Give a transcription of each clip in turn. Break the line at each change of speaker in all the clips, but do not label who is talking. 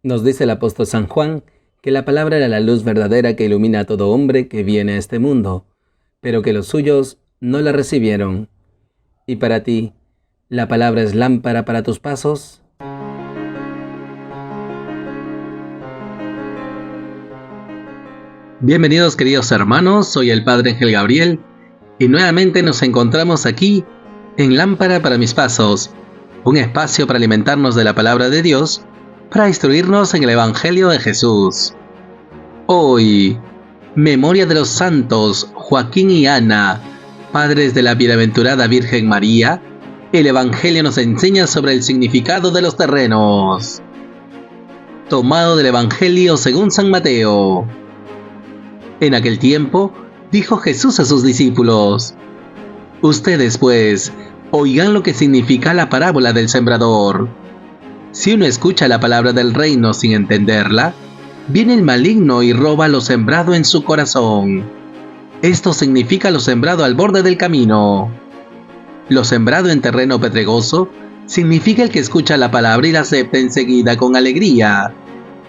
Nos dice el apóstol San Juan que la palabra era la luz verdadera que ilumina a todo hombre que viene a este mundo, pero que los suyos no la recibieron. ¿Y para ti, la palabra es lámpara para tus pasos? Bienvenidos queridos hermanos, soy el Padre Ángel Gabriel y nuevamente nos encontramos aquí en Lámpara para mis pasos, un espacio para alimentarnos de la palabra de Dios, para instruirnos en el Evangelio de Jesús. Hoy, memoria de los santos Joaquín y Ana, padres de la bienaventurada Virgen María. El Evangelio nos enseña sobre el significado de los terrenos. Tomado del Evangelio según San Mateo. En aquel tiempo, dijo Jesús a sus discípulos: Ustedes, pues, oigan lo que significa la parábola del sembrador. Si uno escucha la palabra del reino sin entenderla, viene el maligno y roba lo sembrado en su corazón. Esto significa lo sembrado al borde del camino. Lo sembrado en terreno pedregoso significa el que escucha la palabra y la acepta enseguida con alegría,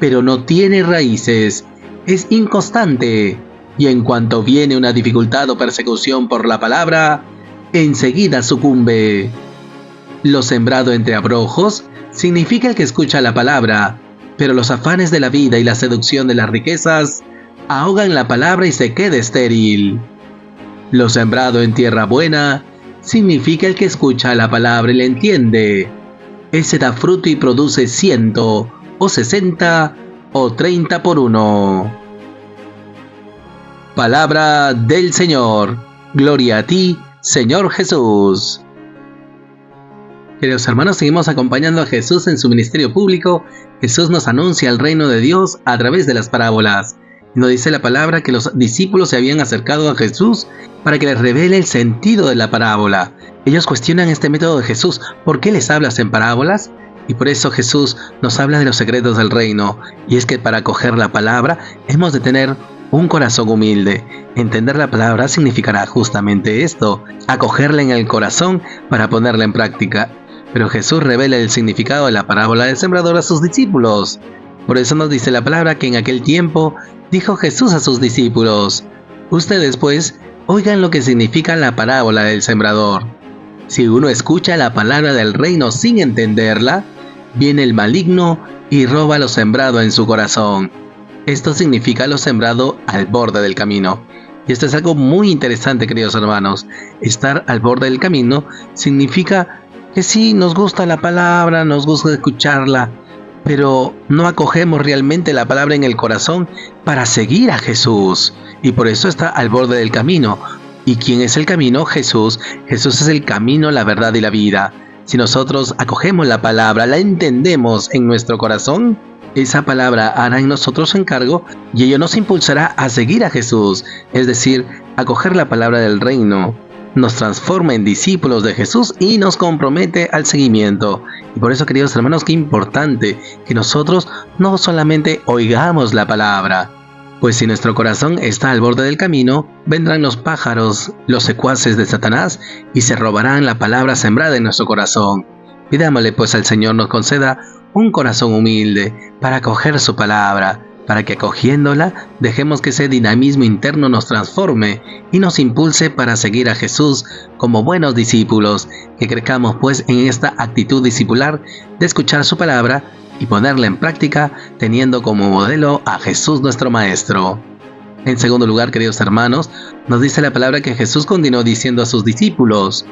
pero no tiene raíces, es inconstante, y en cuanto viene una dificultad o persecución por la palabra, enseguida sucumbe. Lo sembrado entre abrojos significa el que escucha la palabra, pero los afanes de la vida y la seducción de las riquezas ahogan la palabra y se queda estéril. Lo sembrado en tierra buena significa el que escucha la palabra y la entiende. Ese da fruto y produce 100, o 60, o 30 por uno. Palabra del Señor. Gloria a ti, Señor Jesús. Queridos hermanos, seguimos acompañando a Jesús en su ministerio público. Jesús nos anuncia el reino de Dios a través de las parábolas. Nos dice la palabra que los discípulos se habían acercado a Jesús para que les revele el sentido de la parábola. Ellos cuestionan este método de Jesús. ¿Por qué les hablas en parábolas? Y por eso Jesús nos habla de los secretos del reino. Y es que para acoger la palabra hemos de tener un corazón humilde. Entender la palabra significará justamente esto: acogerla en el corazón para ponerla en práctica. Pero Jesús revela el significado de la parábola del sembrador a sus discípulos. Por eso nos dice la palabra que en aquel tiempo dijo Jesús a sus discípulos: Ustedes, pues, oigan lo que significa la parábola del sembrador. Si uno escucha la palabra del reino sin entenderla, viene el maligno y roba lo sembrado en su corazón. Esto significa lo sembrado al borde del camino. Y esto es algo muy interesante, queridos hermanos. Estar al borde del camino significa que sí, nos gusta la palabra, nos gusta escucharla, pero no acogemos realmente la palabra en el corazón para seguir a Jesús. Y por eso está al borde del camino. ¿Y quién es el camino? Jesús. Jesús es el camino, la verdad y la vida. Si nosotros acogemos la palabra, la entendemos en nuestro corazón, esa palabra hará en nosotros su encargo y ello nos impulsará a seguir a Jesús. Es decir, acoger la palabra del reino nos transforma en discípulos de Jesús y nos compromete al seguimiento. Y por eso, queridos hermanos, qué importante que nosotros no solamente oigamos la palabra, pues si nuestro corazón está al borde del camino, vendrán los pájaros, los secuaces de Satanás, y se robarán la palabra sembrada en nuestro corazón. Pidámosle pues al Señor nos conceda un corazón humilde para acoger su palabra, para que acogiéndola dejemos que ese dinamismo interno nos transforme y nos impulse para seguir a Jesús como buenos discípulos, que crezcamos pues en esta actitud discipular de escuchar su palabra y ponerla en práctica teniendo como modelo a Jesús nuestro Maestro. En segundo lugar, queridos hermanos, nos dice la palabra que Jesús continuó diciendo a sus discípulos: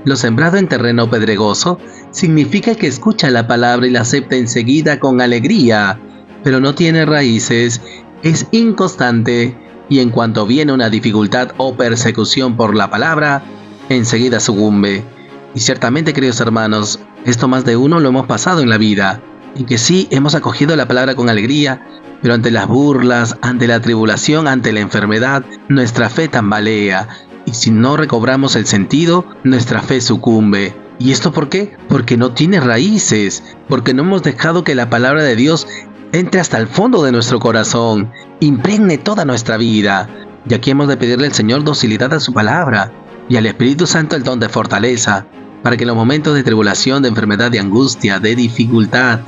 Lo sembrado en terreno pedregoso significa que escucha la palabra y la acepta enseguida con alegría, pero no tiene raíces, es inconstante, y en cuanto viene una dificultad o persecución por la palabra, enseguida sucumbe. Y ciertamente, queridos hermanos, esto más de uno lo hemos pasado en la vida, en que sí hemos acogido la palabra con alegría, pero ante las burlas, ante la tribulación, ante la enfermedad, nuestra fe tambalea, y si no recobramos el sentido, nuestra fe sucumbe. ¿Y esto por qué? Porque no tiene raíces, porque no hemos dejado que la palabra de Dios entre hasta el fondo de nuestro corazón, impregne toda nuestra vida. Y aquí hemos de pedirle al Señor docilidad a su palabra, y al Espíritu Santo el don de fortaleza, para que en los momentos de tribulación, de enfermedad, de angustia, de dificultad,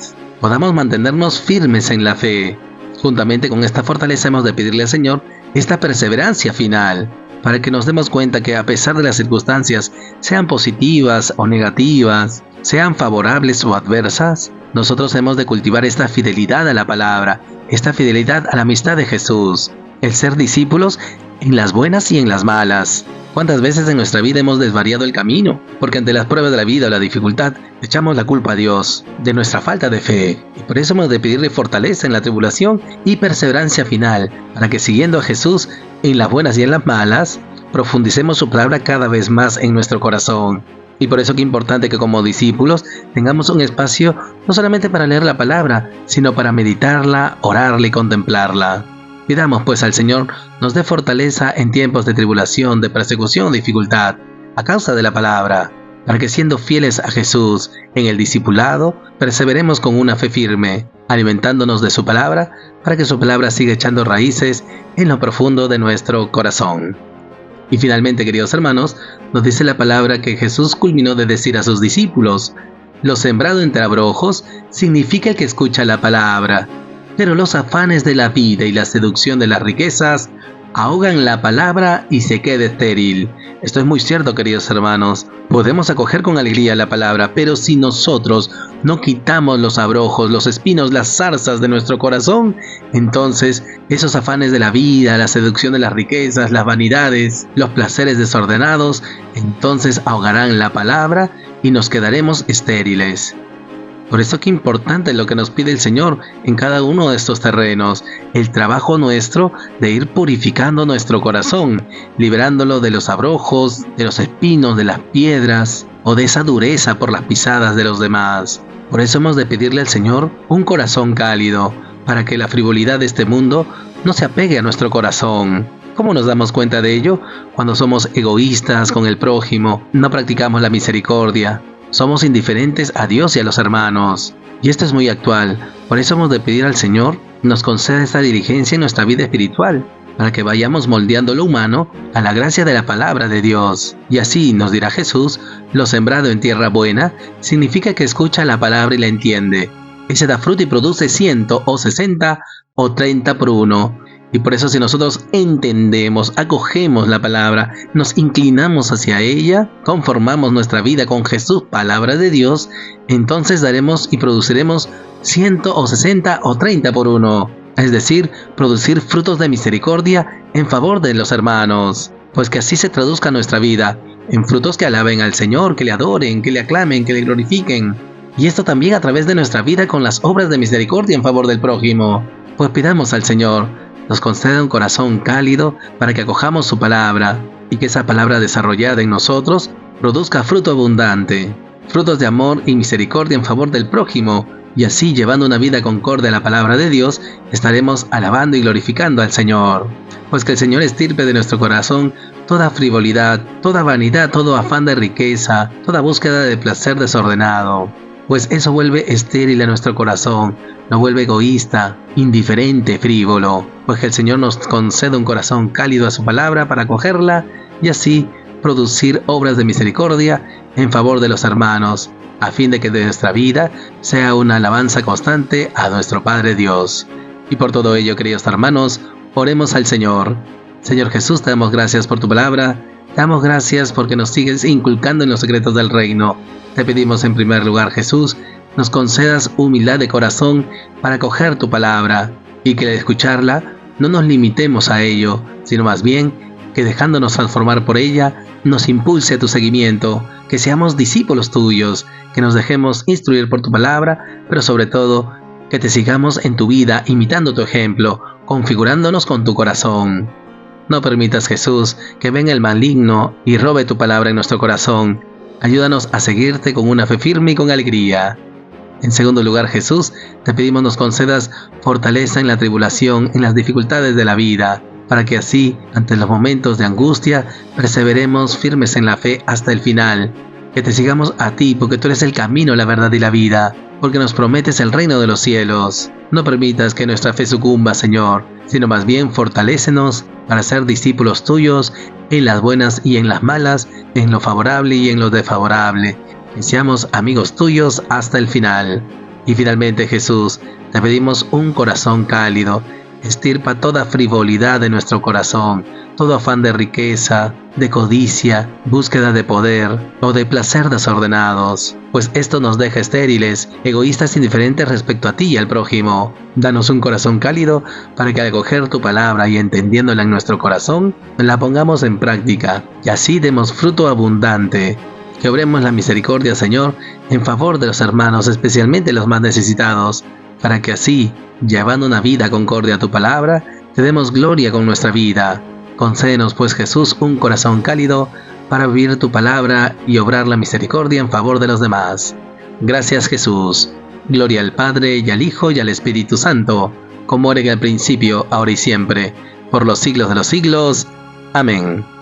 podamos mantenernos firmes en la fe. Juntamente con esta fortaleza hemos de pedirle al Señor esta perseverancia final, para que nos demos cuenta que a pesar de las circunstancias, sean positivas o negativas, sean favorables o adversas, nosotros hemos de cultivar esta fidelidad a la palabra, esta fidelidad a la amistad de Jesús, el ser discípulos en las buenas y en las malas. ¿Cuántas veces en nuestra vida hemos desvariado el camino? Porque ante las pruebas de la vida o la dificultad, echamos la culpa a Dios de nuestra falta de fe. Y por eso hemos de pedirle fortaleza en la tribulación y perseverancia final, para que siguiendo a Jesús en las buenas y en las malas, profundicemos su palabra cada vez más en nuestro corazón. Y por eso que es importante que como discípulos tengamos un espacio no solamente para leer la palabra, sino para meditarla, orarla y contemplarla. Pidamos pues al Señor nos dé fortaleza en tiempos de tribulación, de persecución o dificultad, a causa de la palabra, para que siendo fieles a Jesús en el discipulado, perseveremos con una fe firme, alimentándonos de su palabra, para que su palabra siga echando raíces en lo profundo de nuestro corazón. Y finalmente, queridos hermanos, nos dice la palabra que Jesús culminó de decir a sus discípulos: lo sembrado entre abrojos significa el que escucha la palabra, pero los afanes de la vida y la seducción de las riquezas ahogan la palabra y se queda estéril. Esto es muy cierto, queridos hermanos. Podemos acoger con alegría la palabra, pero si nosotros no quitamos los abrojos, los espinos, las zarzas de nuestro corazón, entonces esos afanes de la vida, la seducción de las riquezas, las vanidades, los placeres desordenados, entonces ahogarán la palabra y nos quedaremos estériles. Por eso qué importante es lo que nos pide el Señor en cada uno de estos terrenos, el trabajo nuestro de ir purificando nuestro corazón, liberándolo de los abrojos, de los espinos, de las piedras o de esa dureza por las pisadas de los demás. Por eso hemos de pedirle al Señor un corazón cálido, para que la frivolidad de este mundo no se apegue a nuestro corazón. ¿Cómo nos damos cuenta de ello? Cuando somos egoístas con el prójimo, no practicamos la misericordia, somos indiferentes a Dios y a los hermanos. Y esto es muy actual. Por eso hemos de pedir al Señor nos conceda esta diligencia en nuestra vida espiritual, para que vayamos moldeando lo humano a la gracia de la palabra de Dios. Y así, nos dirá Jesús, lo sembrado en tierra buena significa que escucha la palabra y la entiende. Ese da fruto y produce 100 o 60 o 30 por uno. Y por eso si nosotros entendemos, acogemos la palabra, nos inclinamos hacia ella, conformamos nuestra vida con Jesús, palabra de Dios, entonces daremos y produciremos 100 o 60 o 30 por uno. Es decir, producir frutos de misericordia en favor de los hermanos. Pues que así se traduzca nuestra vida, en frutos que alaben al Señor, que le adoren, que le aclamen, que le glorifiquen. Y esto también a través de nuestra vida con las obras de misericordia en favor del prójimo. Pues pidamos al Señor nos conceda un corazón cálido para que acojamos su palabra y que esa palabra desarrollada en nosotros produzca fruto abundante, frutos de amor y misericordia en favor del prójimo, y así llevando una vida concorde a la palabra de Dios, estaremos alabando y glorificando al Señor. Pues que el Señor estirpe de nuestro corazón toda frivolidad, toda vanidad, todo afán de riqueza, toda búsqueda de placer desordenado, pues eso vuelve estéril a nuestro corazón, nos vuelve egoísta, indiferente, frívolo. Pues que el Señor nos conceda un corazón cálido a su palabra para acogerla y así producir obras de misericordia en favor de los hermanos, a fin de que de nuestra vida sea una alabanza constante a nuestro Padre Dios. Y por todo ello, queridos hermanos, oremos al Señor. Señor Jesús, te damos gracias por tu palabra, te damos gracias porque nos sigues inculcando en los secretos del reino. Te pedimos en primer lugar, Jesús, nos concedas humildad de corazón para acoger tu palabra y que al escucharla no nos limitemos a ello, sino más bien que dejándonos transformar por ella, nos impulse a tu seguimiento, que seamos discípulos tuyos, que nos dejemos instruir por tu palabra, pero sobre todo, que te sigamos en tu vida imitando tu ejemplo, configurándonos con tu corazón. No permitas, Jesús, que venga el maligno y robe tu palabra en nuestro corazón. Ayúdanos a seguirte con una fe firme y con alegría. En segundo lugar, Jesús, te pedimos nos concedas fortaleza en la tribulación, en las dificultades de la vida, para que así, ante los momentos de angustia, perseveremos firmes en la fe hasta el final. Que te sigamos a ti, porque tú eres el camino, la verdad y la vida, porque nos prometes el reino de los cielos. No permitas que nuestra fe sucumba, Señor, sino más bien fortalécenos para ser discípulos tuyos en las buenas y en las malas, en lo favorable y en lo desfavorable. Que seamos amigos tuyos hasta el final. Y finalmente, Jesús, te pedimos un corazón cálido. Estirpa toda frivolidad de nuestro corazón, todo afán de riqueza, de codicia, búsqueda de poder o de placer desordenados, pues esto nos deja estériles, egoístas e indiferentes respecto a ti y al prójimo. Danos un corazón cálido para que al acoger tu palabra y entendiéndola en nuestro corazón, la pongamos en práctica y así demos fruto abundante. Que obremos la misericordia, Señor, en favor de los hermanos, especialmente los más necesitados, para que así, llevando una vida concordia a tu palabra, te demos gloria con nuestra vida. Concédenos, pues, Jesús, un corazón cálido para vivir tu palabra y obrar la misericordia en favor de los demás. Gracias, Jesús. Gloria al Padre, y al Hijo, y al Espíritu Santo, como era en el principio, ahora y siempre, por los siglos de los siglos. Amén.